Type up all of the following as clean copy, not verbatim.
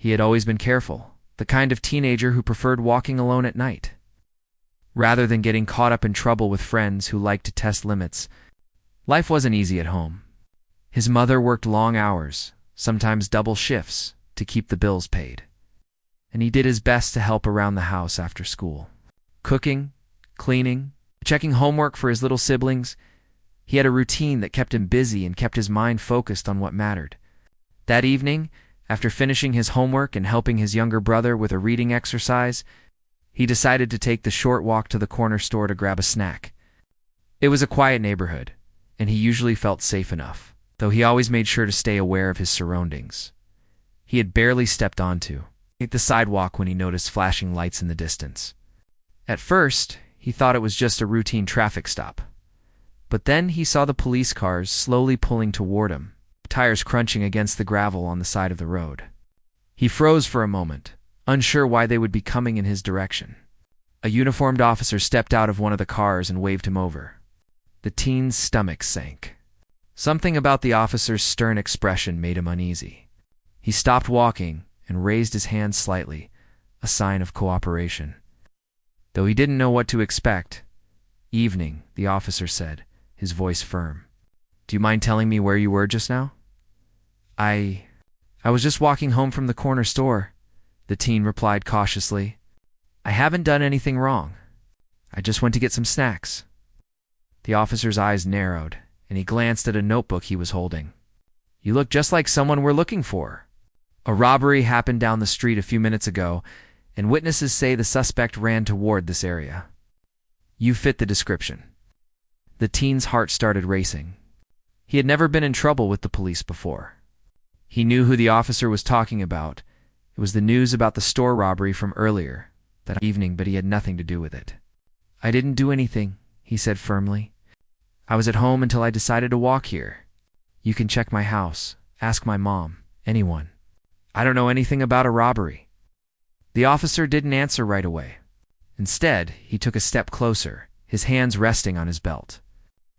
He had always been careful, the kind of teenager who preferred walking alone at night, rather than getting caught up in trouble with friends who liked to test limits. Life wasn't easy at home. His mother worked long hours, sometimes double shifts, to keep the bills paid. And he did his best to help around the house after school. Cooking, cleaning, checking homework for his little siblings. He had a routine that kept him busy and kept his mind focused on what mattered. That evening, after finishing his homework and helping his younger brother with a reading exercise, he decided to take the short walk to the corner store to grab a snack. It was a quiet neighborhood, and he usually felt safe enough, though he always made sure to stay aware of his surroundings. He had barely stepped onto the sidewalk when he noticed flashing lights in the distance. At first, he thought it was just a routine traffic stop. But then he saw the police cars slowly pulling toward him, tires crunching against the gravel on the side of the road. He froze for a moment, unsure why they would be coming in his direction. A uniformed officer stepped out of one of the cars and waved him over. The teen's stomach sank. Something about the officer's stern expression made him uneasy. He stopped walking and raised his hand slightly, a sign of cooperation. Though he didn't know what to expect. "Evening," the officer said, his voice firm. "Do you mind telling me where you were just now?" I was just walking home from the corner store," the teen replied cautiously. "I haven't done anything wrong. I just went to get some snacks." The officer's eyes narrowed, and he glanced at a notebook he was holding. "You look just like someone we're looking for. A robbery happened down the street a few minutes ago, and witnesses say the suspect ran toward this area. You fit the description." The teen's heart started racing. He had never been in trouble with the police before. He knew who the officer was talking about. It was the news about the store robbery from earlier that evening, but he had nothing to do with it. "I didn't do anything," he said firmly. "I was at home until I decided to walk here. You can check my house, ask my mom, anyone. I don't know anything about a robbery." The officer didn't answer right away. Instead, he took a step closer, his hands resting on his belt.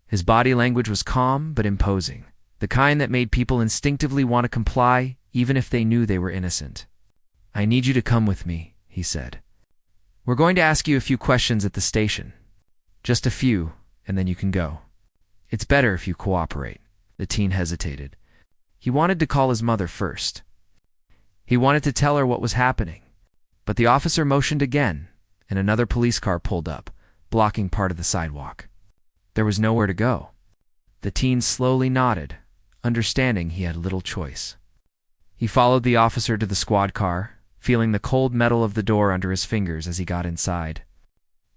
His body language was calm but imposing, the kind that made people instinctively want to comply even if they knew they were innocent. "I need you to come with me," he said. "We're going to ask you a few questions at the station. Just a few, and then you can go. It's better if you cooperate." The teen hesitated. He wanted to call his mother first. He wanted to tell her what was happening. But the officer motioned again, and another police car pulled up, blocking part of the sidewalk. There was nowhere to go. The teen slowly nodded, understanding he had little choice. He followed the officer to the squad car, feeling the cold metal of the door under his fingers as he got inside.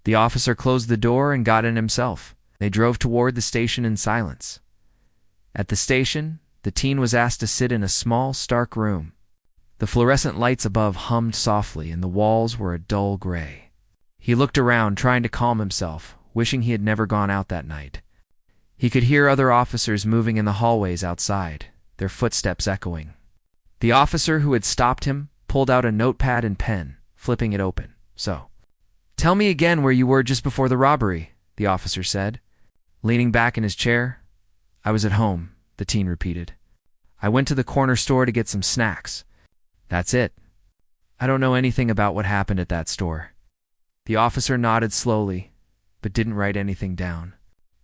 The officer closed the door and got in himself. They drove toward the station in silence. At the station, the teen was asked to sit in a small, stark room. The fluorescent lights above hummed softly, and the walls were a dull gray. He looked around, trying to calm himself, wishing he had never gone out that night. He could hear other officers moving in the hallways outside, their footsteps echoing. The officer who had stopped him pulled out a notepad and pen, flipping it open. "So, tell me again where you were just before the robbery," the officer said, leaning back in his chair. "I was at home," the teen repeated. "I went to the corner store to get some snacks. That's it. I don't know anything about what happened at that store." The officer nodded slowly, but didn't write anything down.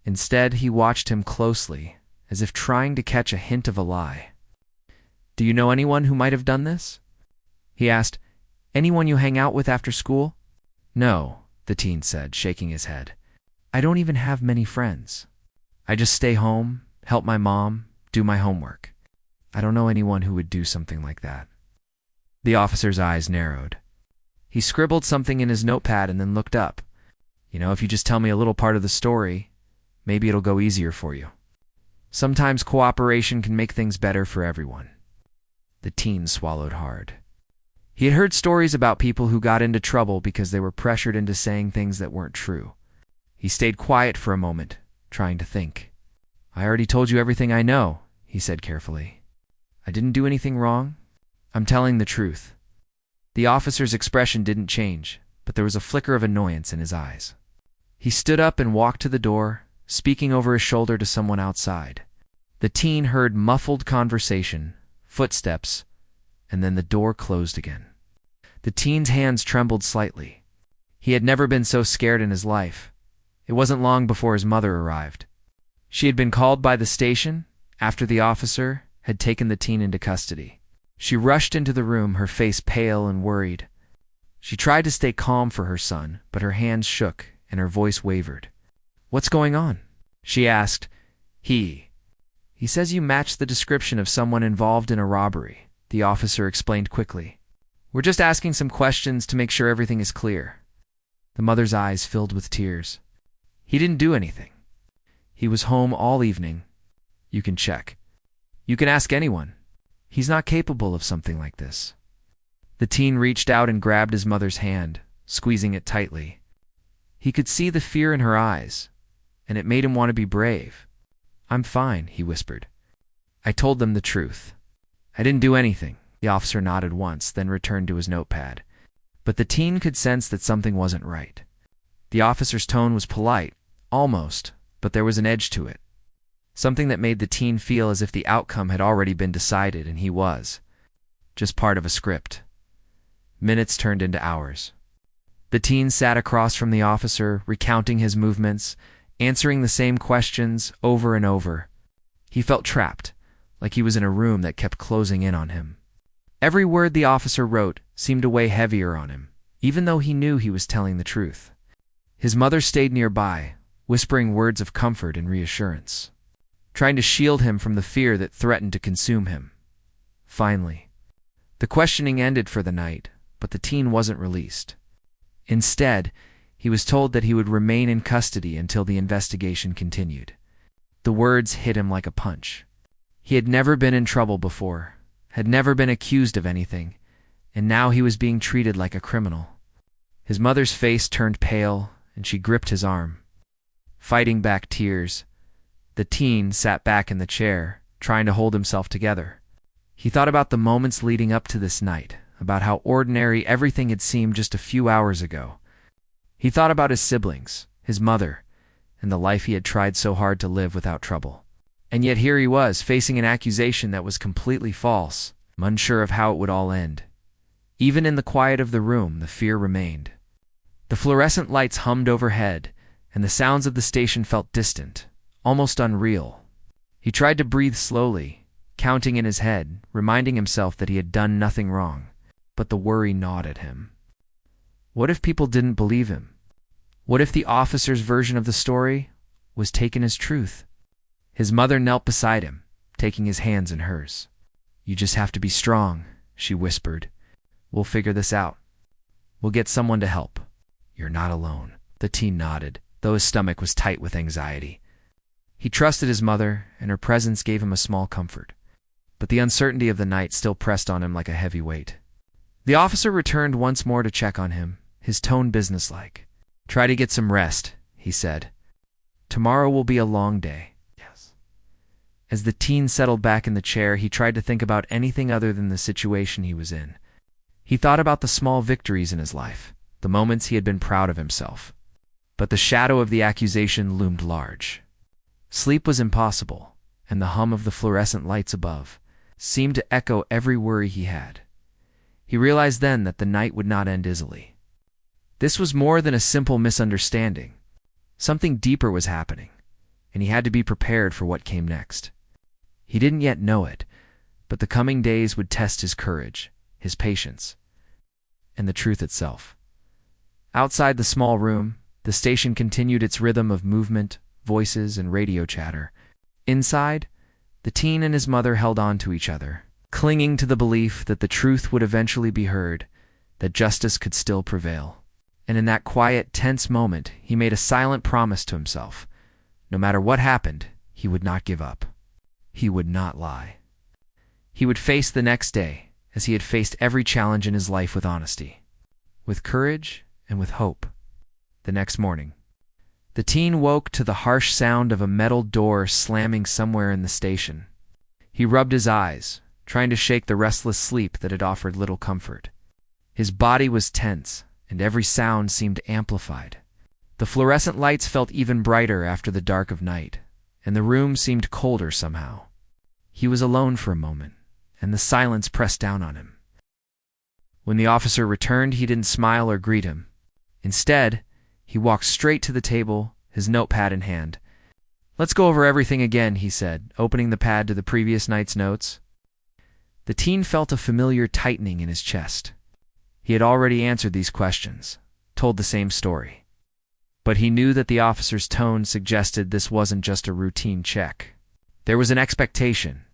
Instead, he watched him closely, as if trying to catch a hint of a lie. "Do you know anyone who might have done this?" he asked. "Anyone you hang out with after school?" "No," the teen said, shaking his head. "I don't even have many friends. I just stay home, help my mom, do my homework. I don't know anyone who would do something like that." The officer's eyes narrowed. He scribbled something in his notepad and then looked up. "You know, if you just tell me a little part of the story, maybe it'll go easier for you. Sometimes cooperation can make things better for everyone." The teen swallowed hard. He had heard stories about people who got into trouble because they were pressured into saying things that weren't true. He stayed quiet for a moment, trying to think. "I already told you everything I know," he said carefully. "I didn't do anything wrong. I'm telling the truth." The officer's expression didn't change, but there was a flicker of annoyance in his eyes. He stood up and walked to the door, speaking over his shoulder to someone outside. The teen heard muffled conversation, footsteps, and then the door closed again. The teen's hands trembled slightly. He had never been so scared in his life. It wasn't long before his mother arrived. She had been called by the station after the officer had taken the teen into custody. She rushed into the room, her face pale and worried. She tried to stay calm for her son, but her hands shook and her voice wavered. "What's going on?" she asked. He says you matched the description of someone involved in a robbery," the officer explained quickly. "We're just asking some questions to make sure everything is clear." The mother's eyes filled with tears. "He didn't do anything. He was home all evening. You can check. You can ask anyone. He's not capable of something like this." The teen reached out and grabbed his mother's hand, squeezing it tightly. He could see the fear in her eyes, and it made him want to be brave. "I'm fine," he whispered. "I told them the truth. I didn't do anything." The officer nodded once, then returned to his notepad. But the teen could sense that something wasn't right. The officer's tone was polite, almost, but there was an edge to it. Something that made the teen feel as if the outcome had already been decided and he was just part of a script. Minutes turned into hours. The teen sat across from the officer, recounting his movements, answering the same questions over and over. He felt trapped, like he was in a room that kept closing in on him. Every word the officer wrote seemed to weigh heavier on him, even though he knew he was telling the truth. His mother stayed nearby, whispering words of comfort and reassurance, trying to shield him from the fear that threatened to consume him. Finally, the questioning ended for the night, but the teen wasn't released. Instead, he was told that he would remain in custody until the investigation continued. The words hit him like a punch. He had never been in trouble before, had never been accused of anything, and now he was being treated like a criminal. His mother's face turned pale, and she gripped his arm. Fighting back tears, the teen sat back in the chair, trying to hold himself together. He thought about the moments leading up to this night, about how ordinary everything had seemed just a few hours ago. He thought about his siblings, his mother, and the life he had tried so hard to live without trouble. And yet here he was, facing an accusation that was completely false, unsure of how it would all end. Even in the quiet of the room, the fear remained. The fluorescent lights hummed overhead, and the sounds of the station felt distant, almost unreal. He tried to breathe slowly, counting in his head, reminding himself that he had done nothing wrong. But the worry gnawed at him. What if people didn't believe him? What if the officer's version of the story was taken as truth? His mother knelt beside him, taking his hands in hers. "You just have to be strong," she whispered. "We'll figure this out. We'll get someone to help. You're not alone." The teen nodded, though his stomach was tight with anxiety. He trusted his mother, and her presence gave him a small comfort. But the uncertainty of the night still pressed on him like a heavy weight. The officer returned once more to check on him, his tone businesslike. "Try to get some rest," he said. "Tomorrow will be a long day." Yes. As the teen settled back in the chair, he tried to think about anything other than the situation he was in. He thought about the small victories in his life, the moments he had been proud of himself. But the shadow of the accusation loomed large. Sleep was impossible, and the hum of the fluorescent lights above seemed to echo every worry he had. He realized then that the night would not end easily. This was more than a simple misunderstanding. Something deeper was happening, and he had to be prepared for what came next. He didn't yet know it, but the coming days would test his courage, his patience, and the truth itself. Outside the small room, the station continued its rhythm of movement, voices, and radio chatter. Inside, the teen and his mother held on to each other, clinging to the belief that the truth would eventually be heard, that justice could still prevail. And in that quiet, tense moment, he made a silent promise to himself. No matter what happened, he would not give up. He would not lie. He would face the next day, as he had faced every challenge in his life, with honesty, with courage, and with hope. The next morning, the teen woke to the harsh sound of a metal door slamming somewhere in the station. He rubbed his eyes, trying to shake the restless sleep that had offered little comfort. His body was tense, and every sound seemed amplified. The fluorescent lights felt even brighter after the dark of night, and the room seemed colder somehow. He was alone for a moment, and the silence pressed down on him. When the officer returned, he didn't smile or greet him. Instead, he walked straight to the table, his notepad in hand. "Let's go over everything again," he said, opening the pad to the previous night's notes. The teen felt a familiar tightening in his chest. He had already answered these questions, told the same story. But he knew that the officer's tone suggested this wasn't just a routine check. There was an expectation,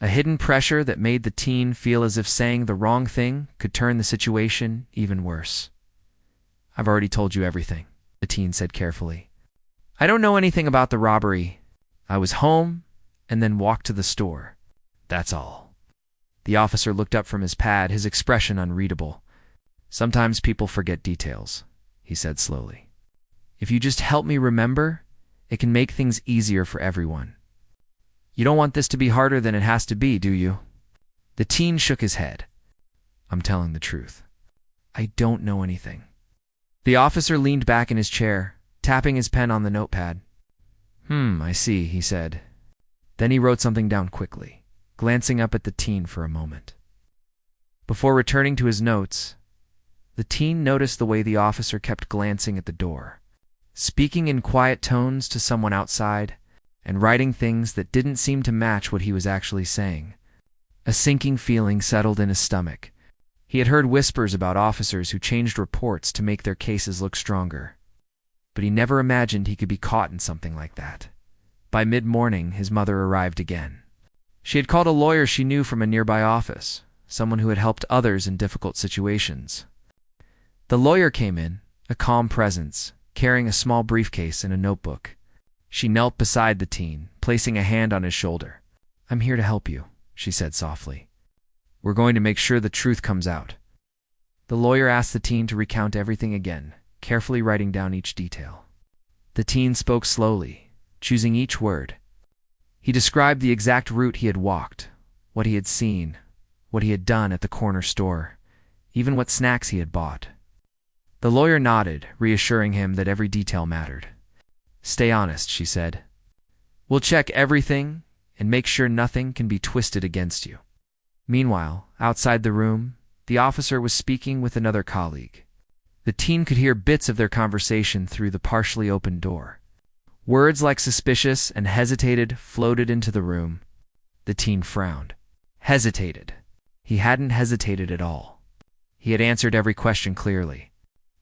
a hidden pressure that made the teen feel as if saying the wrong thing could turn the situation even worse. "I've already told you everything," the teen said carefully. "I don't know anything about the robbery. I was home and then walked to the store. That's all." The officer looked up from his pad, his expression unreadable. "Sometimes people forget details," he said slowly. "If you just help me remember, it can make things easier for everyone. You don't want this to be harder than it has to be, do you?" The teen shook his head. "I'm telling the truth. I don't know anything." The officer leaned back in his chair, tapping his pen on the notepad. I see," he said. Then he wrote something down quickly, glancing up at the teen for a moment. Before returning to his notes, the teen noticed the way the officer kept glancing at the door, speaking in quiet tones to someone outside, and writing things that didn't seem to match what he was actually saying. A sinking feeling settled in his stomach. He had heard whispers about officers who changed reports to make their cases look stronger. But he never imagined he could be caught in something like that. By mid-morning, his mother arrived again. She had called a lawyer she knew from a nearby office, someone who had helped others in difficult situations. The lawyer came in, a calm presence, carrying a small briefcase and a notebook. She knelt beside the teen, placing a hand on his shoulder. "I'm here to help you," she said softly. "We're going to make sure the truth comes out." The lawyer asked the teen to recount everything again, carefully writing down each detail. The teen spoke slowly, choosing each word. He described the exact route he had walked, what he had seen, what he had done at the corner store, even what snacks he had bought. The lawyer nodded, reassuring him that every detail mattered. "Stay honest," she said. "We'll check everything and make sure nothing can be twisted against you." Meanwhile, outside the room, the officer was speaking with another colleague. The teen could hear bits of their conversation through the partially opened door. Words like suspicious and hesitated floated into the room. The teen frowned. Hesitated. He hadn't hesitated at all. He had answered every question clearly.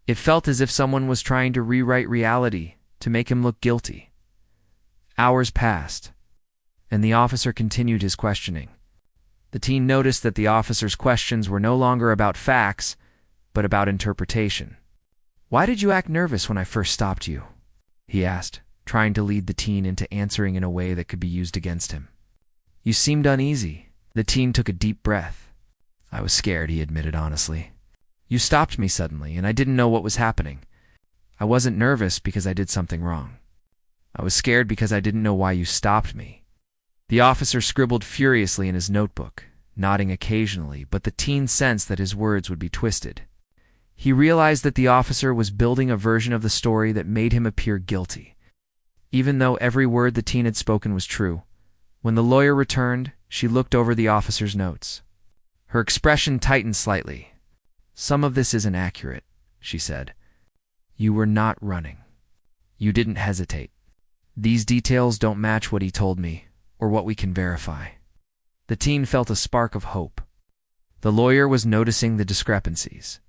It felt as if someone was trying to rewrite reality to make him look guilty. Hours passed, and the officer continued his questioning. The teen noticed that the officer's questions were no longer about facts, but about interpretation. "Why did you act nervous when I first stopped you?" he asked, trying to lead the teen into answering in a way that could be used against him. "You seemed uneasy." The teen took a deep breath. "I was scared," he admitted honestly. "You stopped me suddenly, and I didn't know what was happening. I wasn't nervous because I did something wrong. I was scared because I didn't know why you stopped me." The officer scribbled furiously in his notebook, nodding occasionally, but the teen sensed that his words would be twisted. He realized that the officer was building a version of the story that made him appear guilty. Even though every word the teen had spoken was true, when the lawyer returned, she looked over the officer's notes. Her expression tightened slightly. "Some of this isn't accurate," she said. "You were not running. You didn't hesitate. These details don't match what he told me, or what we can verify." The teen felt a spark of hope. The lawyer was noticing the discrepancies.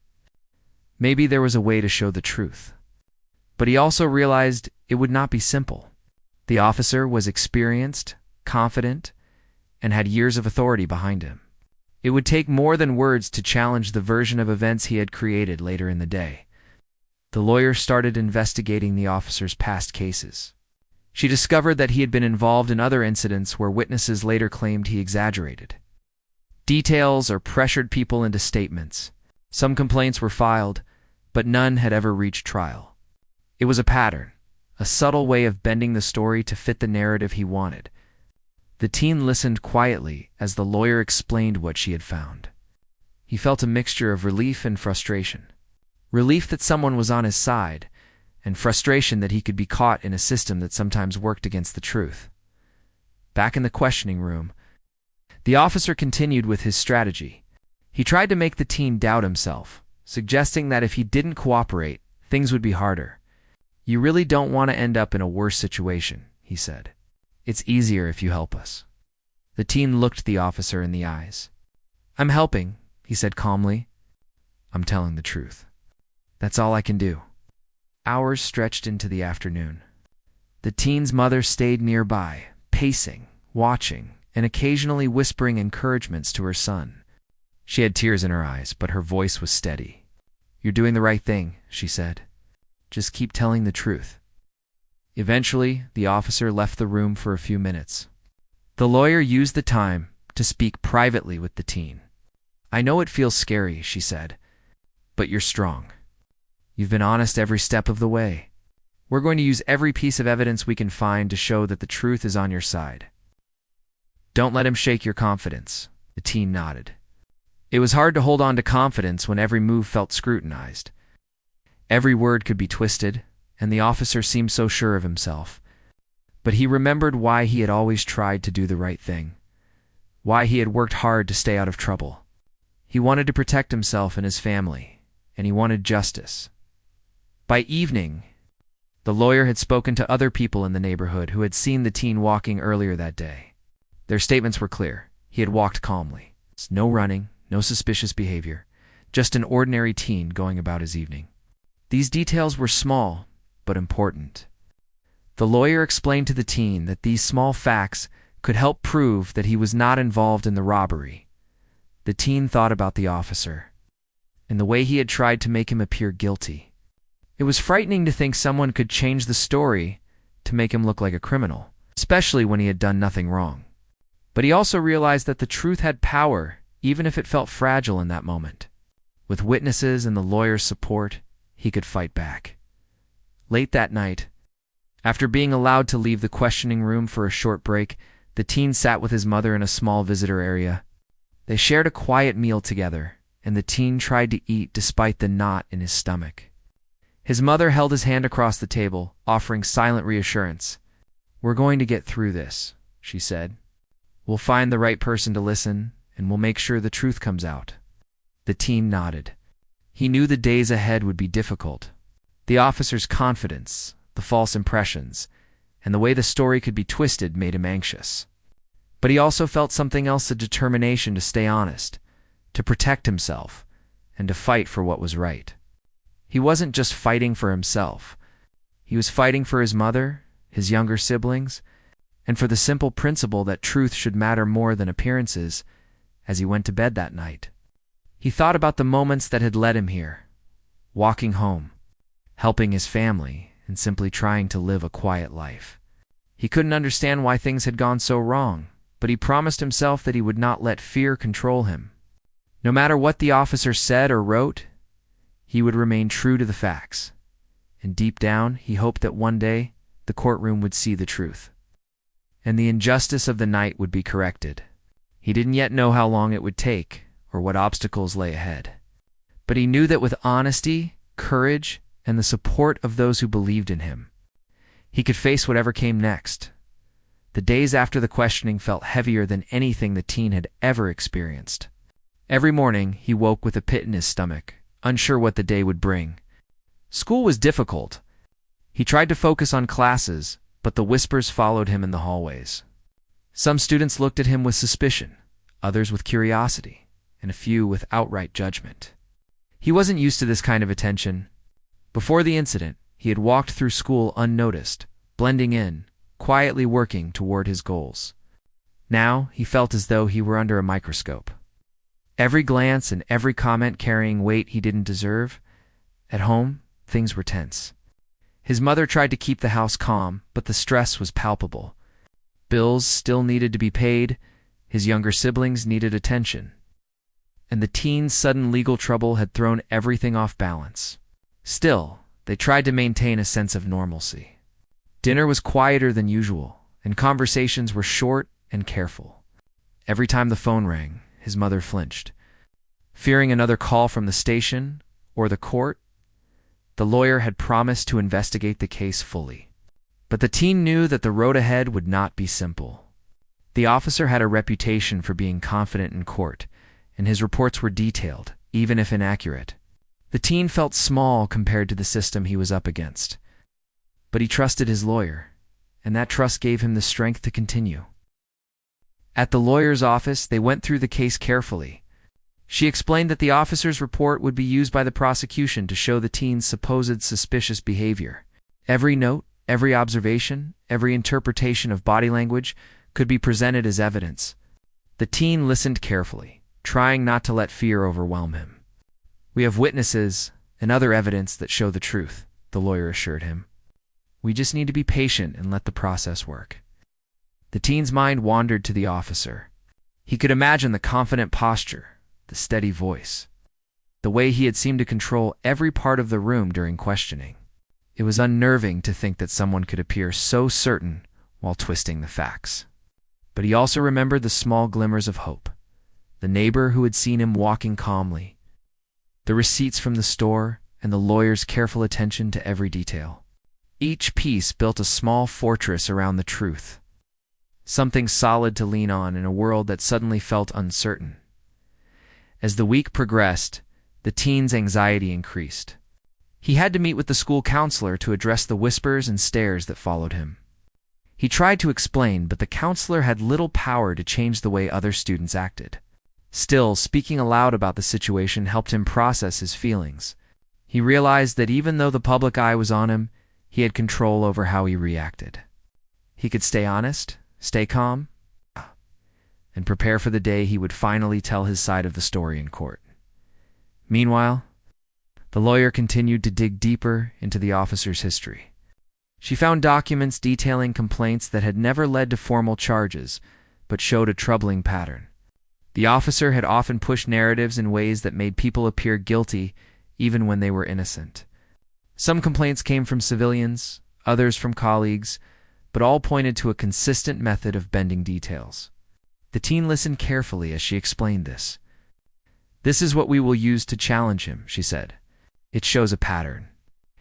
Maybe there was a way to show the truth. But he also realized it would not be simple. The officer was experienced, confident, and had years of authority behind him. It would take more than words to challenge the version of events he had created later in the day. The lawyer started investigating the officer's past cases. She discovered that he had been involved in other incidents where witnesses later claimed he exaggerated details or pressured people into statements. Some complaints were filed, but none had ever reached trial. It was a pattern, a subtle way of bending the story to fit the narrative he wanted. The teen listened quietly as the lawyer explained what she had found. He felt a mixture of relief and frustration. Relief that someone was on his side, and frustration that he could be caught in a system that sometimes worked against the truth. Back in the questioning room, the officer continued with his strategy. He tried to make the teen doubt himself, suggesting that if he didn't cooperate, things would be harder. "You really don't want to end up in a worse situation," he said. "It's easier if you help us." The teen looked the officer in the eyes. "I'm helping," he said calmly. "I'm telling the truth. That's all I can do." Hours stretched into the afternoon. The teen's mother stayed nearby, pacing, watching, and occasionally whispering encouragements to her son. She had tears in her eyes, but her voice was steady. "You're doing the right thing," she said. "Just keep telling the truth." Eventually, the officer left the room for a few minutes. The lawyer used the time to speak privately with the teen. "I know it feels scary," she said, "but you're strong. You've been honest every step of the way. We're going to use every piece of evidence we can find to show that the truth is on your side." "Don't let him shake your confidence," the teen nodded. It was hard to hold on to confidence when every move felt scrutinized. Every word could be twisted, and the officer seemed so sure of himself. But he remembered why he had always tried to do the right thing, why he had worked hard to stay out of trouble. He wanted to protect himself and his family, and he wanted justice. By evening, the lawyer had spoken to other people in the neighborhood who had seen the teen walking earlier that day. Their statements were clear. He had walked calmly. No running, no suspicious behavior, just an ordinary teen going about his evening. These details were small, but important. The lawyer explained to the teen that these small facts could help prove that he was not involved in the robbery. The teen thought about the officer and the way he had tried to make him appear guilty. It was frightening to think someone could change the story to make him look like a criminal, especially when he had done nothing wrong. But he also realized that the truth had power, even if it felt fragile in that moment. With witnesses and the lawyer's support, he could fight back. Late that night, after being allowed to leave the questioning room for a short break, the teen sat with his mother in a small visitor area. They shared a quiet meal together, and the teen tried to eat despite the knot in his stomach. His mother held his hand across the table, offering silent reassurance. "We're going to get through this," she said. "We'll find the right person to listen, and we'll make sure the truth comes out." The teen nodded. He knew the days ahead would be difficult. The officer's confidence, the false impressions, and the way the story could be twisted made him anxious. But he also felt something else, a determination to stay honest, to protect himself, and to fight for what was right. He wasn't just fighting for himself. He was fighting for his mother, his younger siblings, and for the simple principle that truth should matter more than appearances. As he went to bed that night, he thought about the moments that had led him here, walking home, helping his family, and simply trying to live a quiet life. He couldn't understand why things had gone so wrong, but he promised himself that he would not let fear control him. No matter what the officer said or wrote, he would remain true to the facts. And deep down, he hoped that one day the courtroom would see the truth, and the injustice of the night would be corrected. He didn't yet know how long it would take or what obstacles lay ahead. But he knew that with honesty, courage, and the support of those who believed in him, he could face whatever came next. The days after the questioning felt heavier than anything the teen had ever experienced. Every morning, he woke with a pit in his stomach, unsure what the day would bring. School was difficult. He tried to focus on classes, but the whispers followed him in the hallways. Some students looked at him with suspicion, others with curiosity, and a few with outright judgment. He wasn't used to this kind of attention. Before the incident, he had walked through school unnoticed, blending in, quietly working toward his goals. Now, he felt as though he were under a microscope. Every glance and every comment carrying weight he didn't deserve. At home, things were tense. His mother tried to keep the house calm, but the stress was palpable. Bills still needed to be paid, his younger siblings needed attention, and the teen's sudden legal trouble had thrown everything off balance. Still, they tried to maintain a sense of normalcy. Dinner was quieter than usual, and conversations were short and careful. Every time the phone rang, his mother flinched. Fearing another call from the station or the court, the lawyer had promised to investigate the case fully. But the teen knew that the road ahead would not be simple. The officer had a reputation for being confident in court, and his reports were detailed, even if inaccurate. The teen felt small compared to the system he was up against. But he trusted his lawyer, and that trust gave him the strength to continue. At the lawyer's office, they went through the case carefully. She explained that the officer's report would be used by the prosecution to show the teen's supposed suspicious behavior. Every note, every observation, every interpretation of body language could be presented as evidence. The teen listened carefully, trying not to let fear overwhelm him. "We have witnesses and other evidence that show the truth," the lawyer assured him. "We just need to be patient and let the process work." The teen's mind wandered to the officer. He could imagine the confident posture, the steady voice, the way he had seemed to control every part of the room during questioning. It was unnerving to think that someone could appear so certain while twisting the facts. But he also remembered the small glimmers of hope, the neighbor who had seen him walking calmly, the receipts from the store, and the lawyer's careful attention to every detail. Each piece built a small fortress around the truth, something solid to lean on in a world that suddenly felt uncertain. As the week progressed, the teen's anxiety increased. He had to meet with the school counselor to address the whispers and stares that followed him. He tried to explain, but the counselor had little power to change the way other students acted. Still, speaking aloud about the situation helped him process his feelings. He realized that even though the public eye was on him, he had control over how he reacted. He could stay honest, stay calm, and prepare for the day he would finally tell his side of the story in court. Meanwhile, the lawyer continued to dig deeper into the officer's history. She found documents detailing complaints that had never led to formal charges, but showed a troubling pattern. The officer had often pushed narratives in ways that made people appear guilty even when they were innocent. Some complaints came from civilians, others from colleagues, but all pointed to a consistent method of bending details. The teen listened carefully as she explained this. "This is what we will use to challenge him," she said. "It shows a pattern.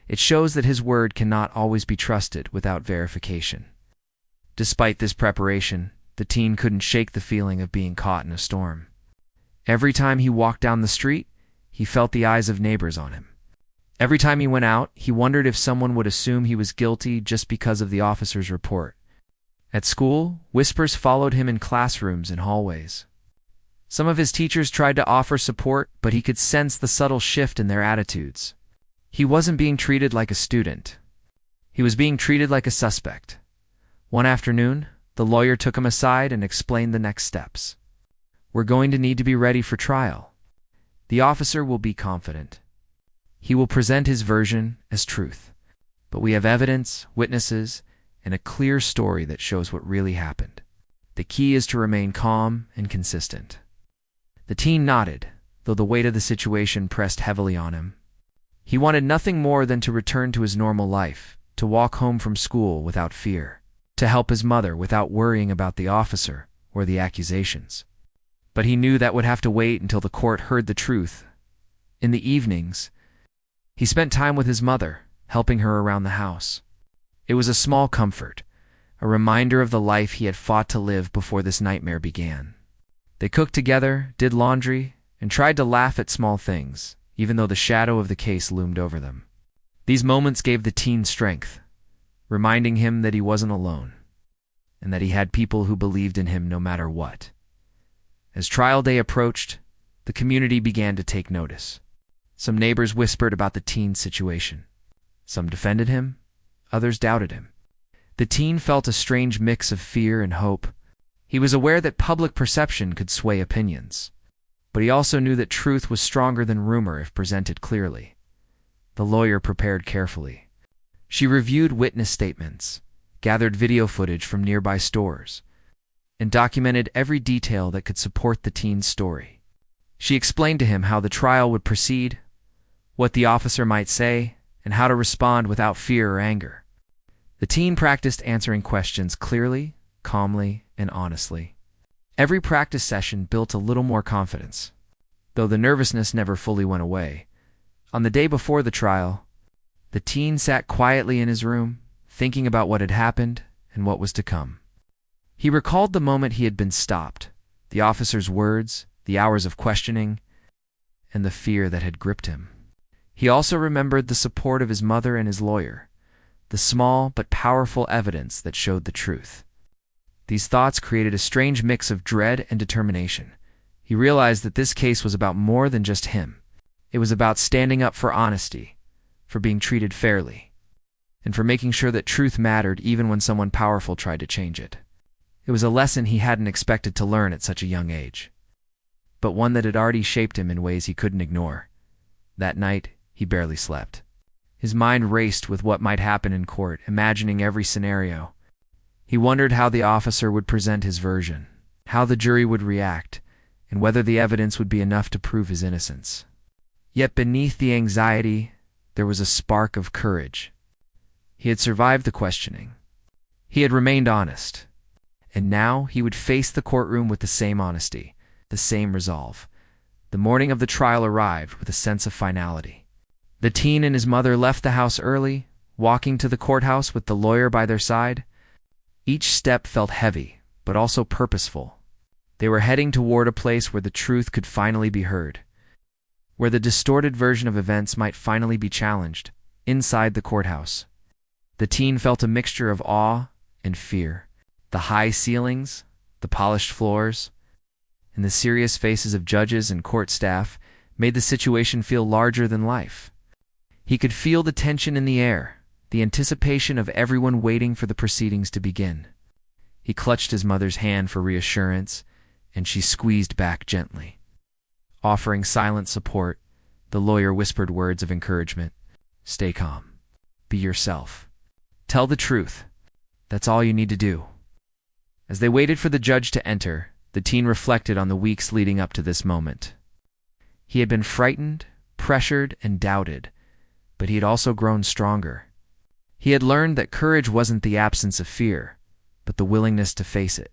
It shows that his word cannot always be trusted without verification." Despite this preparation, the teen couldn't shake the feeling of being caught in a storm. Every time he walked down the street, he felt the eyes of neighbors on him. Every time he went out, he wondered if someone would assume he was guilty just because of the officer's report. At school, whispers followed him in classrooms and hallways. Some of his teachers tried to offer support, but he could sense the subtle shift in their attitudes. He wasn't being treated like a student. He was being treated like a suspect. One afternoon, the lawyer took him aside and explained the next steps. "We're going to need to be ready for trial. The officer will be confident. He will present his version as truth. But we have evidence, witnesses, and a clear story that shows what really happened. The key is to remain calm and consistent." The teen nodded, though the weight of the situation pressed heavily on him. He wanted nothing more than to return to his normal life, to walk home from school without fear, to help his mother without worrying about the officer or the accusations. But he knew that would have to wait until the court heard the truth. In the evenings, he spent time with his mother, helping her around the house. It was a small comfort, a reminder of the life he had fought to live before this nightmare began. They cooked together, did laundry, and tried to laugh at small things, even though the shadow of the case loomed over them. These moments gave the teen strength, reminding him that he wasn't alone, and that he had people who believed in him no matter what. As trial day approached, the community began to take notice. Some neighbors whispered about the teen's situation. Some defended him, others doubted him. The teen felt a strange mix of fear and hope. He was aware that public perception could sway opinions, but he also knew that truth was stronger than rumor if presented clearly. The lawyer prepared carefully. She reviewed witness statements, gathered video footage from nearby stores, and documented every detail that could support the teen's story. She explained to him how the trial would proceed, what the officer might say, and how to respond without fear or anger. The teen practiced answering questions clearly, calmly, and honestly. Every practice session built a little more confidence, though the nervousness never fully went away. On the day before the trial, the teen sat quietly in his room, thinking about what had happened and what was to come. He recalled the moment he had been stopped, the officer's words, the hours of questioning, and the fear that had gripped him. He also remembered the support of his mother and his lawyer, the small but powerful evidence that showed the truth. These thoughts created a strange mix of dread and determination. He realized that this case was about more than just him. It was about standing up for honesty, for being treated fairly, and for making sure that truth mattered even when someone powerful tried to change it. It was a lesson he hadn't expected to learn at such a young age, but one that had already shaped him in ways he couldn't ignore. That night, he barely slept. His mind raced with what might happen in court, imagining every scenario. He wondered how the officer would present his version, how the jury would react, and whether the evidence would be enough to prove his innocence. Yet beneath the anxiety, there was a spark of courage. He had survived the questioning. He had remained honest. And now he would face the courtroom with the same honesty, the same resolve. The morning of the trial arrived with a sense of finality. The teen and his mother left the house early, walking to the courthouse with the lawyer by their side. Each step felt heavy, but also purposeful. They were heading toward a place where the truth could finally be heard, where the distorted version of events might finally be challenged, inside the courthouse. The teen felt a mixture of awe and fear. The high ceilings, the polished floors, and the serious faces of judges and court staff made the situation feel larger than life. He could feel the tension in the air, the anticipation of everyone waiting for the proceedings to begin. He clutched his mother's hand for reassurance, and she squeezed back gently. Offering silent support, the lawyer whispered words of encouragement. "Stay calm. Be yourself. Tell the truth. That's all you need to do." As they waited for the judge to enter, the teen reflected on the weeks leading up to this moment. He had been frightened, pressured, and doubted, but he had also grown stronger. He had learned that courage wasn't the absence of fear, but the willingness to face it.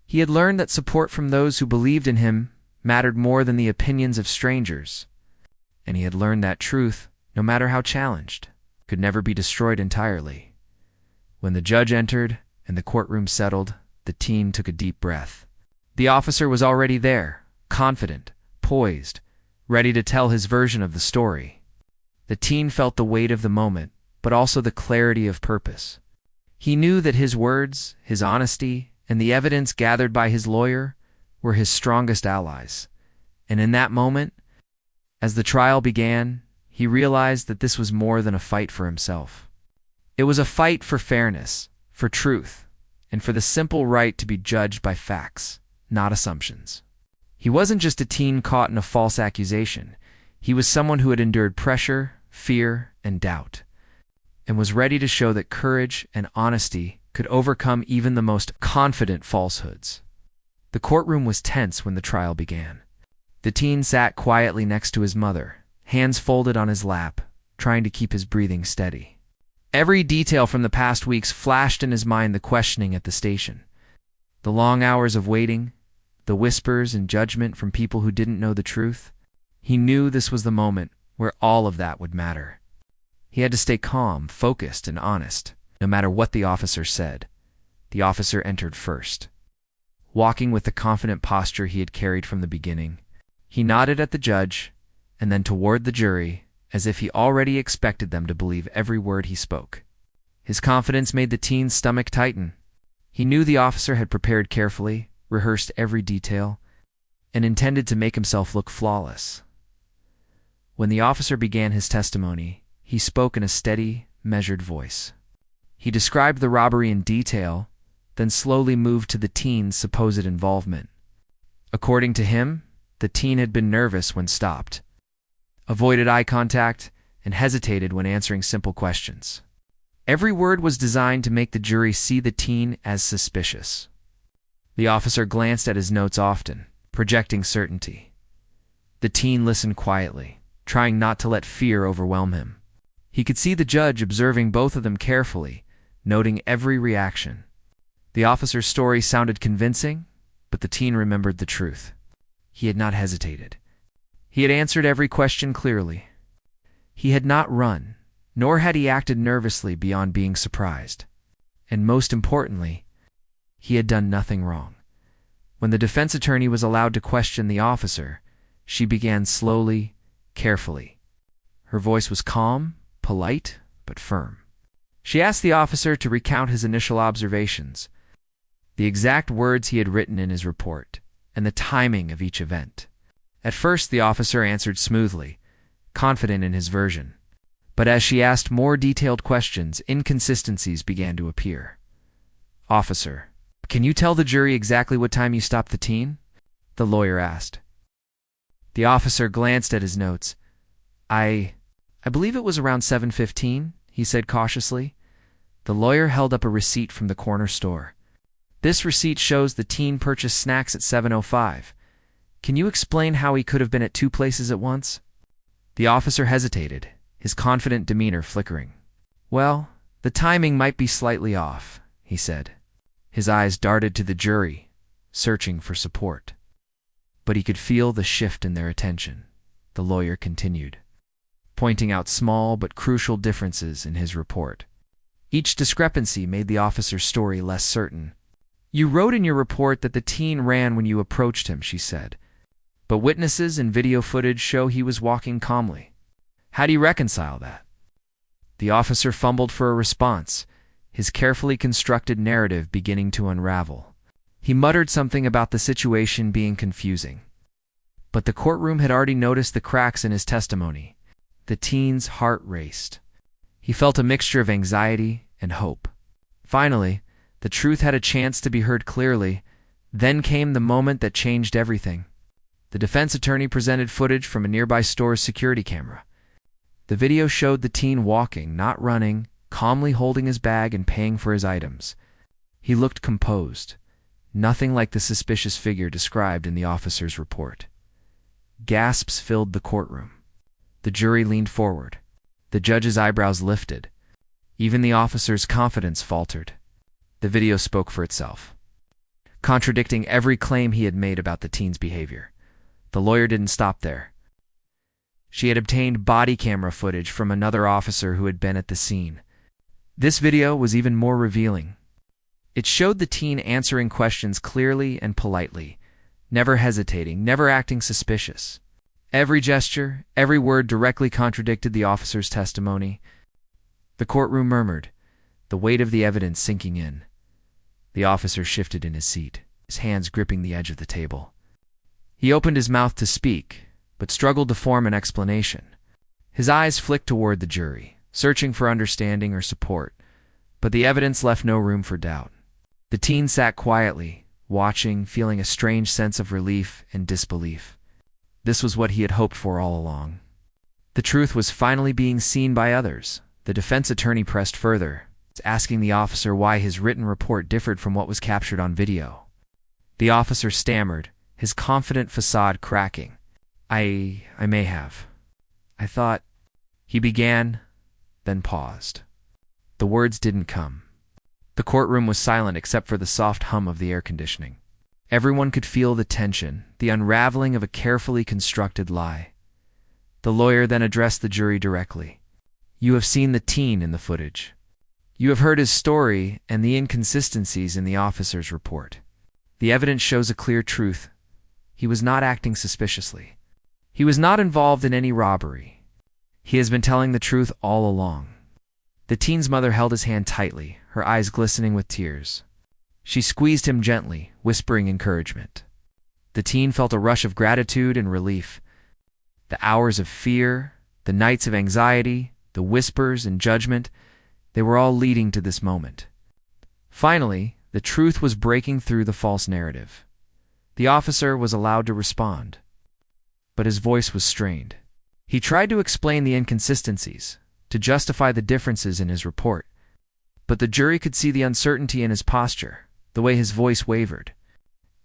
He had learned that support from those who believed in him mattered more than the opinions of strangers. And he had learned that truth, no matter how challenged, could never be destroyed entirely. When the judge entered and the courtroom settled, the teen took a deep breath. The officer was already there, confident, poised, ready to tell his version of the story. The teen felt the weight of the moment, but also the clarity of purpose. He knew that his words, his honesty, and the evidence gathered by his lawyer were his strongest allies. And in that moment, as the trial began, he realized that this was more than a fight for himself. It was a fight for fairness, for truth, and for the simple right to be judged by facts, not assumptions. He wasn't just a teen caught in a false accusation. He was someone who had endured pressure, fear, and doubt, and was ready to show that courage and honesty could overcome even the most confident falsehoods. The courtroom was tense when the trial began. The teen sat quietly next to his mother, hands folded on his lap, trying to keep his breathing steady. Every detail from the past weeks flashed in his mind: the questioning at the station, the long hours of waiting, the whispers and judgment from people who didn't know the truth. He knew this was the moment where all of that would matter. He had to stay calm, focused, and honest, no matter what the officer said. The officer entered first. Walking with the confident posture he had carried from the beginning, he nodded at the judge and then toward the jury, as if he already expected them to believe every word he spoke. His confidence made the teen's stomach tighten. He knew the officer had prepared carefully, rehearsed every detail, and intended to make himself look flawless. When the officer began his testimony, he spoke in a steady, measured voice. He described the robbery in detail, then slowly moved to the teen's supposed involvement. According to him, the teen had been nervous when stopped, avoided eye contact, and hesitated when answering simple questions. Every word was designed to make the jury see the teen as suspicious. The officer glanced at his notes often, projecting certainty. The teen listened quietly, trying not to let fear overwhelm him. He could see the judge observing both of them carefully, noting every reaction. The officer's story sounded convincing, but the teen remembered the truth. He had not hesitated. He had answered every question clearly. He had not run, nor had he acted nervously beyond being surprised. And most importantly, he had done nothing wrong. When the defense attorney was allowed to question the officer, she began slowly, carefully. Her voice was calm, polite, but firm. She asked the officer to recount his initial observations, the exact words he had written in his report, and the timing of each event. At first, the officer answered smoothly, confident in his version. But as she asked more detailed questions, inconsistencies began to appear. "Officer, can you tell the jury exactly what time you stopped the teen?" the lawyer asked. The officer glanced at his notes. I believe it was around 7:15, he said cautiously. The lawyer held up a receipt from the corner store. "This receipt shows the teen purchased snacks at 7:05. Can you explain how he could have been at two places at once?" The officer hesitated, his confident demeanor flickering. "Well, the timing might be slightly off," he said. His eyes darted to the jury, searching for support. But he could feel the shift in their attention. The lawyer continued, pointing out small but crucial differences in his report. Each discrepancy made the officer's story less certain. "You wrote in your report that the teen ran when you approached him," she said. "But witnesses and video footage show he was walking calmly. How do you reconcile that?" The officer fumbled for a response, his carefully constructed narrative beginning to unravel. He muttered something about the situation being confusing. But the courtroom had already noticed the cracks in his testimony. The teen's heart raced. He felt a mixture of anxiety and hope. Finally, the truth had a chance to be heard clearly. Then came the moment that changed everything. The defense attorney presented footage from a nearby store's security camera. The video showed the teen walking, not running, calmly holding his bag and paying for his items. He looked composed, nothing like the suspicious figure described in the officer's report. Gasps filled the courtroom. The jury leaned forward. The judge's eyebrows lifted. Even the officer's confidence faltered. The video spoke for itself, contradicting every claim he had made about the teen's behavior. The lawyer didn't stop there. She had obtained body camera footage from another officer who had been at the scene. This video was even more revealing. It showed the teen answering questions clearly and politely, never hesitating, never acting suspicious. Every gesture, every word directly contradicted the officer's testimony. The courtroom murmured, the weight of the evidence sinking in. The officer shifted in his seat, his hands gripping the edge of the table. He opened his mouth to speak, but struggled to form an explanation. His eyes flicked toward the jury, searching for understanding or support, but the evidence left no room for doubt. The teen sat quietly, watching, feeling a strange sense of relief and disbelief. This was what he had hoped for all along. The truth was finally being seen by others. The defense attorney pressed further, asking the officer why his written report differed from what was captured on video. The officer stammered, his confident facade cracking. I may have. I thought," he began, then paused. The words didn't come. The courtroom was silent except for the soft hum of the air conditioning. Everyone could feel the tension, the unraveling of a carefully constructed lie. The lawyer then addressed the jury directly. "You have seen the teen in the footage. You have heard his story and the inconsistencies in the officer's report. The evidence shows a clear truth. He was not acting suspiciously. He was not involved in any robbery. He has been telling the truth all along." The teen's mother held his hand tightly, her eyes glistening with tears. She squeezed him gently, whispering encouragement. The teen felt a rush of gratitude and relief. The hours of fear, the nights of anxiety, the whispers and judgment, they were all leading to this moment. Finally, the truth was breaking through the false narrative. The officer was allowed to respond, but his voice was strained. He tried to explain the inconsistencies, to justify the differences in his report, but the jury could see the uncertainty in his posture, the way his voice wavered.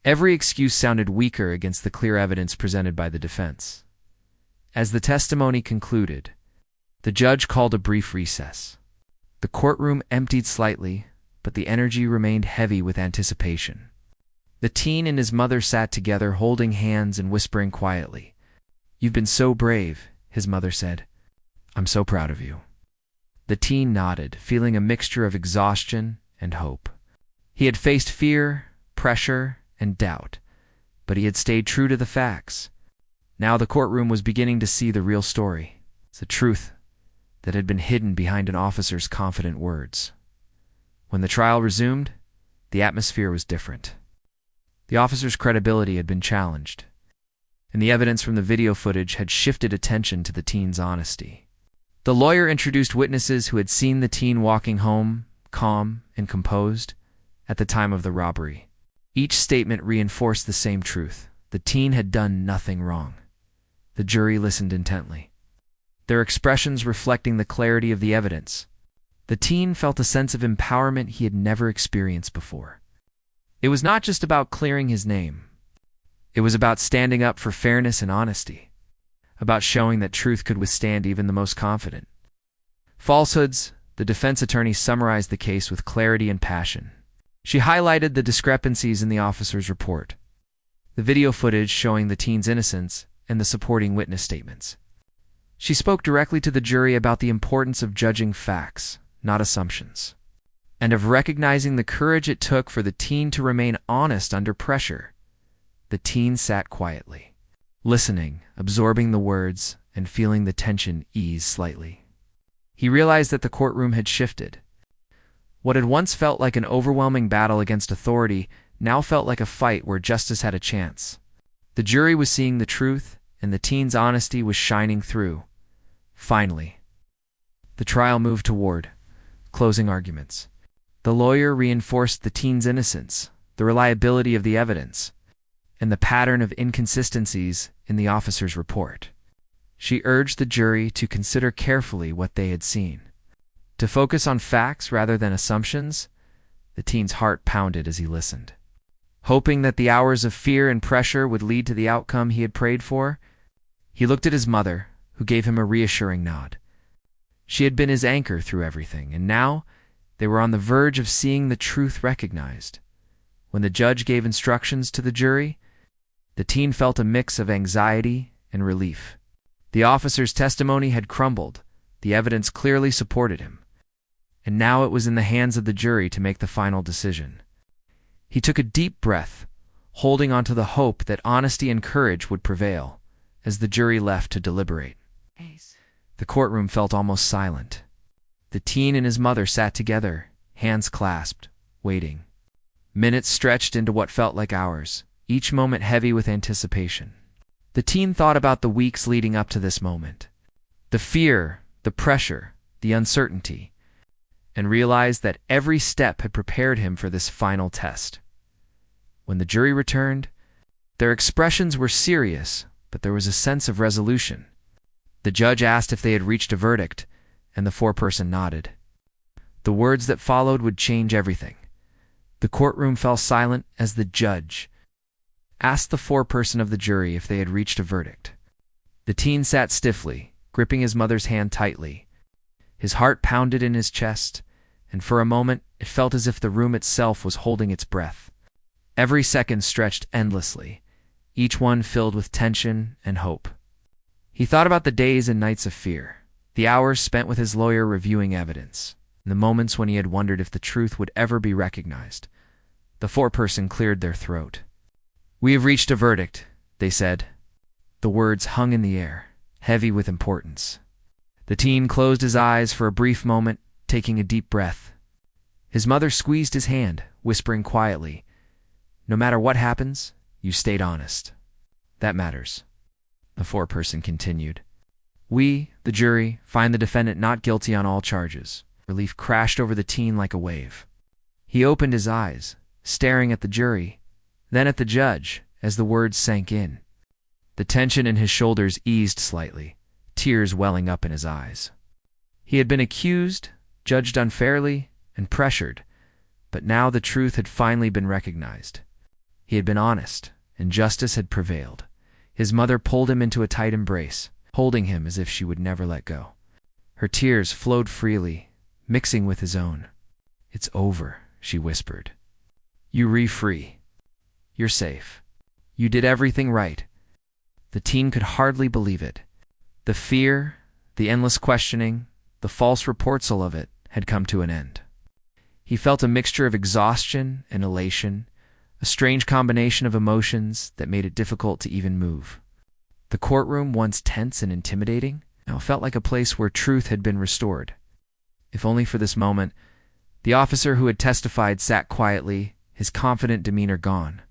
Every excuse sounded weaker against the clear evidence presented by the defense. As the testimony concluded, the judge called a brief recess. The courtroom emptied slightly, but the energy remained heavy with anticipation. The teen and his mother sat together, holding hands and whispering quietly. "You've been so brave," his mother said. "I'm so proud of you." The teen nodded, feeling a mixture of exhaustion and hope. He had faced fear, pressure, and doubt, but he had stayed true to the facts. Now the courtroom was beginning to see the real story, the truth that had been hidden behind an officer's confident words. When the trial resumed, the atmosphere was different. The officer's credibility had been challenged, and the evidence from the video footage had shifted attention to the teen's honesty. The lawyer introduced witnesses who had seen the teen walking home, calm and composed, at the time of the robbery. Each statement reinforced the same truth. The teen had done nothing wrong. The jury listened intently, their expressions reflecting the clarity of the evidence. The teen felt a sense of empowerment he had never experienced before. It was not just about clearing his name. It was about standing up for fairness and honesty, about showing that truth could withstand even the most confident. Falsehoods, the defense attorney summarized the case with clarity and passion. She highlighted the discrepancies in the officer's report, the video footage showing the teen's innocence, and the supporting witness statements. She spoke directly to the jury about the importance of judging facts, not assumptions, and of recognizing the courage it took for the teen to remain honest under pressure. The teen sat quietly, listening, absorbing the words, and feeling the tension ease slightly. He realized that the courtroom had shifted. What had once felt like an overwhelming battle against authority now felt like a fight where justice had a chance. The jury was seeing the truth, and the teen's honesty was shining through. Finally, the trial moved toward closing arguments. The lawyer reinforced the teen's innocence, the reliability of the evidence, and the pattern of inconsistencies in the officer's report. She urged the jury to consider carefully what they had seen, to focus on facts rather than assumptions. The teen's heart pounded as he listened, hoping that the hours of fear and pressure would lead to the outcome he had prayed for. He looked at his mother, who gave him a reassuring nod. She had been his anchor through everything, and now they were on the verge of seeing the truth recognized. When the judge gave instructions to the jury, the teen felt a mix of anxiety and relief. The officer's testimony had crumbled. The evidence clearly supported him, and now it was in the hands of the jury to make the final decision. He took a deep breath, holding on to the hope that honesty and courage would prevail as the jury left to deliberate. The courtroom felt almost silent. The teen and his mother sat together, hands clasped, waiting. Minutes stretched into what felt like hours, each moment heavy with anticipation. The teen thought about the weeks leading up to this moment, the fear, the pressure, the uncertainty, and realized that every step had prepared him for this final test. When the jury returned, their expressions were serious, but there was a sense of resolution. The judge asked if they had reached a verdict, and the foreperson nodded. The words that followed would change everything. The courtroom fell silent as the judge asked the foreperson of the jury if they had reached a verdict. The teen sat stiffly, gripping his mother's hand tightly. His heart pounded in his chest, and for a moment it felt as if the room itself was holding its breath. Every second stretched endlessly, each one filled with tension and hope. He thought about the days and nights of fear, the hours spent with his lawyer reviewing evidence, and the moments when he had wondered if the truth would ever be recognized. The foreperson cleared their throat. "We have reached a verdict," they said. The words hung in the air, heavy with importance. The teen closed his eyes for a brief moment, taking a deep breath. His mother squeezed his hand, whispering quietly, "No matter what happens, you stayed honest. That matters." The foreperson continued. "We, the jury, find the defendant not guilty on all charges." Relief crashed over the teen like a wave. He opened his eyes, staring at the jury, then at the judge, as the words sank in. The tension in his shoulders eased slightly, tears welling up in his eyes. He had been accused, judged unfairly, and pressured, but now the truth had finally been recognized. He had been honest, and justice had prevailed. His mother pulled him into a tight embrace, holding him as if she would never let go. Her tears flowed freely, mixing with his own. "It's over," she whispered. "You're free. You're safe. You did everything right." The teen could hardly believe it. The fear, the endless questioning, the false reports, all of it had come to an end. He felt a mixture of exhaustion and elation, a strange combination of emotions that made it difficult to even move. The courtroom, once tense and intimidating, now felt like a place where truth had been restored. If only for this moment, the officer who had testified sat quietly, his confident demeanor gone.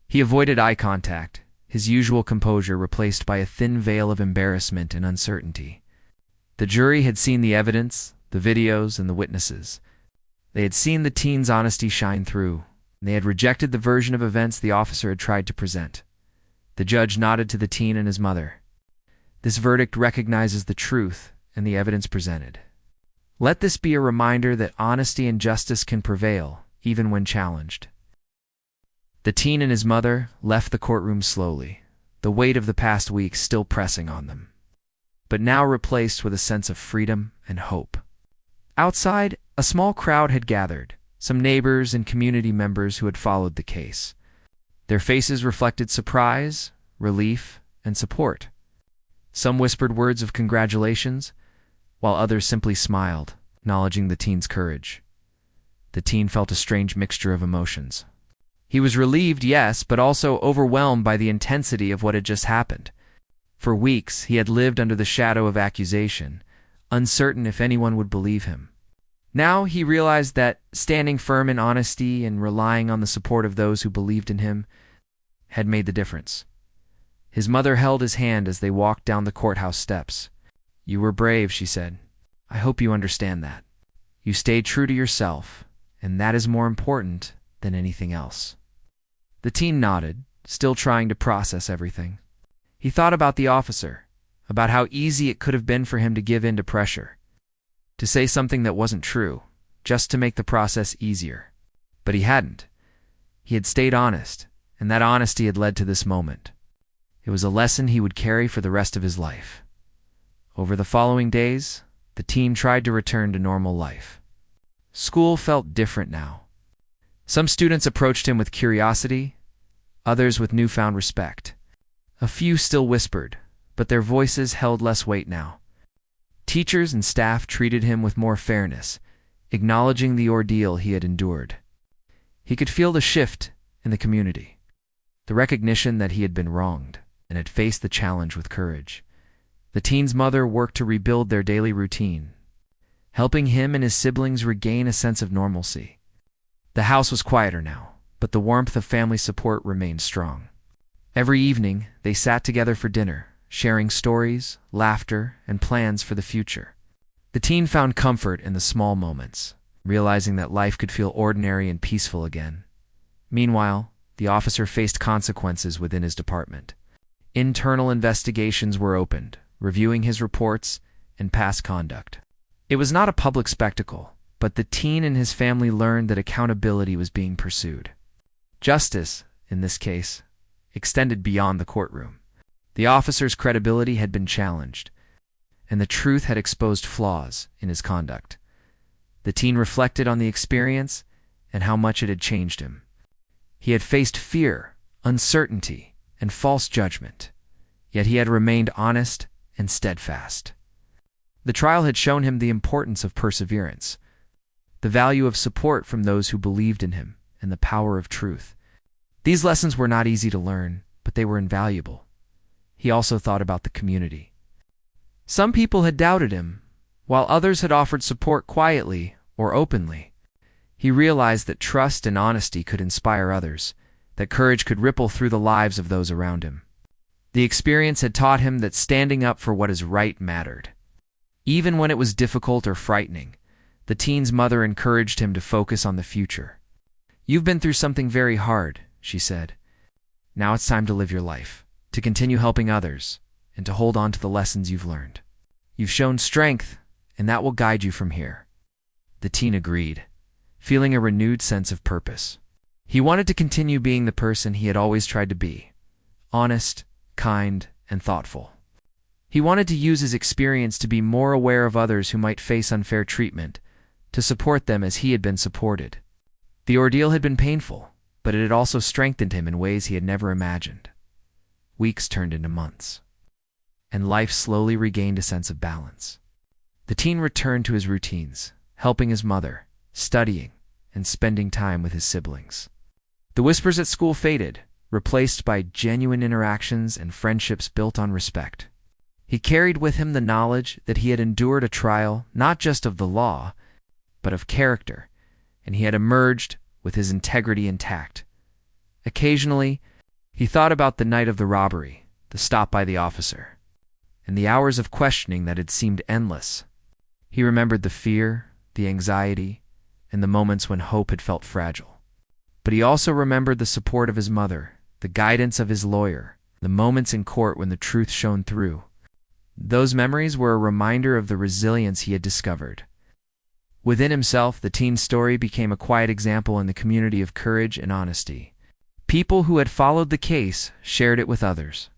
He avoided eye contact, his usual composure replaced by a thin veil of embarrassment and uncertainty. The jury had seen the evidence, the videos, and the witnesses. They had seen the teen's honesty shine through, and they had rejected the version of events the officer had tried to present. The judge nodded to the teen and his mother. This verdict recognizes the truth and the evidence presented. Let this be a reminder that honesty and justice can prevail, even when challenged. The teen and his mother left the courtroom slowly, the weight of the past weeks still pressing on them, but now replaced with a sense of freedom and hope. Outside, a small crowd had gathered, some neighbors and community members who had followed the case. Their faces reflected surprise, relief, and support. Some whispered words of congratulations, while others simply smiled, acknowledging the teen's courage. The teen felt a strange mixture of emotions. He was relieved, yes, but also overwhelmed by the intensity of what had just happened. For weeks, he had lived under the shadow of accusation, uncertain if anyone would believe him. Now he realized that standing firm in honesty and relying on the support of those who believed in him had made the difference. His mother held his hand as they walked down the courthouse steps. "You were brave," she said. "I hope you understand that. You stayed true to yourself, and that is more important than anything else." The teen nodded, still trying to process everything. He thought about the officer, about how easy it could have been for him to give in to pressure, to say something that wasn't true, just to make the process easier. But he hadn't. He had stayed honest, and that honesty had led to this moment. It was a lesson he would carry for the rest of his life. Over the following days, the teen tried to return to normal life. School felt different now. Some students approached him with curiosity, others with newfound respect. A few still whispered, but their voices held less weight now. Teachers and staff treated him with more fairness, acknowledging the ordeal he had endured. He could feel the shift in the community, the recognition that he had been wronged and had faced the challenge with courage. The teen's mother worked to rebuild their daily routine, helping him and his siblings regain a sense of normalcy. The house was quieter now, but the warmth of family support remained strong. Every evening, they sat together for dinner, sharing stories, laughter, and plans for the future. The teen found comfort in the small moments, realizing that life could feel ordinary and peaceful again. Meanwhile, the officer faced consequences within his department. Internal investigations were opened, reviewing his reports and past conduct. It was not a public spectacle, but the teen and his family learned that accountability was being pursued. Justice, in this case, extended beyond the courtroom. The officer's credibility had been challenged, and the truth had exposed flaws in his conduct. The teen reflected on the experience and how much it had changed him. He had faced fear, uncertainty, and false judgment, yet he had remained honest and steadfast. The trial had shown him the importance of perseverance, the value of support from those who believed in him, and the power of truth. These lessons were not easy to learn, but they were invaluable. He also thought about the community. Some people had doubted him, while others had offered support quietly or openly. He realized that trust and honesty could inspire others, that courage could ripple through the lives of those around him. The experience had taught him that standing up for what is right mattered. Even when it was difficult or frightening, the teen's mother encouraged him to focus on the future. "You've been through something very hard," she said. "Now it's time to live your life, to continue helping others, and to hold on to the lessons you've learned. You've shown strength, and that will guide you from here." The teen agreed, feeling a renewed sense of purpose. He wanted to continue being the person he had always tried to be, honest, kind, and thoughtful. He wanted to use his experience to be more aware of others who might face unfair treatment, to support them as he had been supported. The ordeal had been painful, but it had also strengthened him in ways he had never imagined. Weeks turned into months, and life slowly regained a sense of balance. The teen returned to his routines, helping his mother, studying, and spending time with his siblings. The whispers at school faded, replaced by genuine interactions and friendships built on respect. He carried with him the knowledge that he had endured a trial not just of the law, but of character, and he had emerged with his integrity intact. Occasionally, he thought about the night of the robbery, the stop by the officer, and the hours of questioning that had seemed endless. He remembered the fear, the anxiety, and the moments when hope had felt fragile. But he also remembered the support of his mother, the guidance of his lawyer, the moments in court when the truth shone through. Those memories were a reminder of the resilience he had discovered. Within himself, the teen's story became a quiet example in the community of courage and honesty. People who had followed the case shared it with others,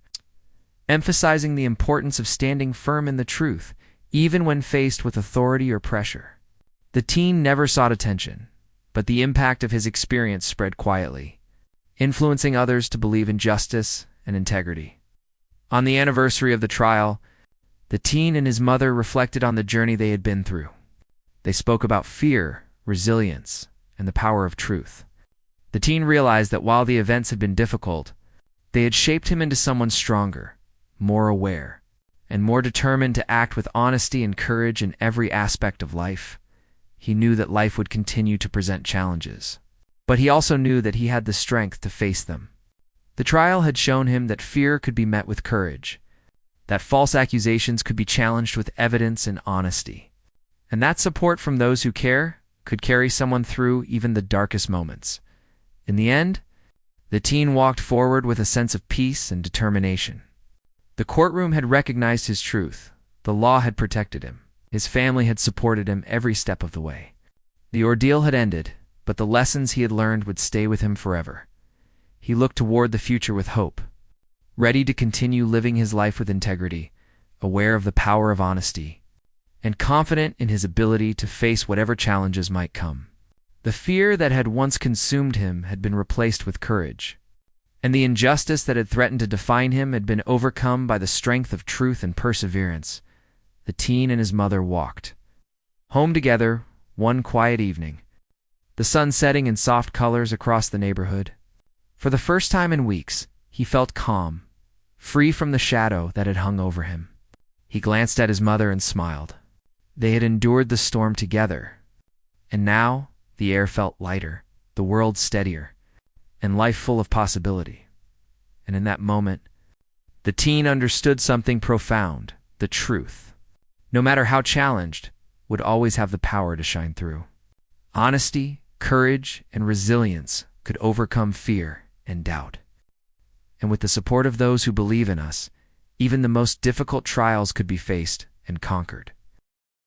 emphasizing the importance of standing firm in the truth, even when faced with authority or pressure. The teen never sought attention, but the impact of his experience spread quietly, influencing others to believe in justice and integrity. On the anniversary of the trial, the teen and his mother reflected on the journey they had been through. They spoke about fear, resilience, and the power of truth. The teen realized that while the events had been difficult, they had shaped him into someone stronger, more aware, and more determined to act with honesty and courage in every aspect of life. He knew that life would continue to present challenges, but he also knew that he had the strength to face them. The trial had shown him that fear could be met with courage, that false accusations could be challenged with evidence and honesty, and that support from those who care could carry someone through even the darkest moments. In the end, the teen walked forward with a sense of peace and determination. The courtroom had recognized his truth. The law had protected him. His family had supported him every step of the way. The ordeal had ended, but the lessons he had learned would stay with him forever. He looked toward the future with hope, ready to continue living his life with integrity, aware of the power of honesty, and confident in his ability to face whatever challenges might come. The fear that had once consumed him had been replaced with courage, and the injustice that had threatened to define him had been overcome by the strength of truth and perseverance. The teen and his mother walked home together one quiet evening, the sun setting in soft colors across the neighborhood. For the first time in weeks, he felt calm, free from the shadow that had hung over him. He glanced at his mother and smiled. They had endured the storm together, and now the air felt lighter, the world steadier, and life full of possibility. And in that moment, the teen understood something profound: the truth, no matter how challenged, would always have the power to shine through. Honesty, courage, and resilience could overcome fear and doubt. And with the support of those who believe in us, even the most difficult trials could be faced and conquered.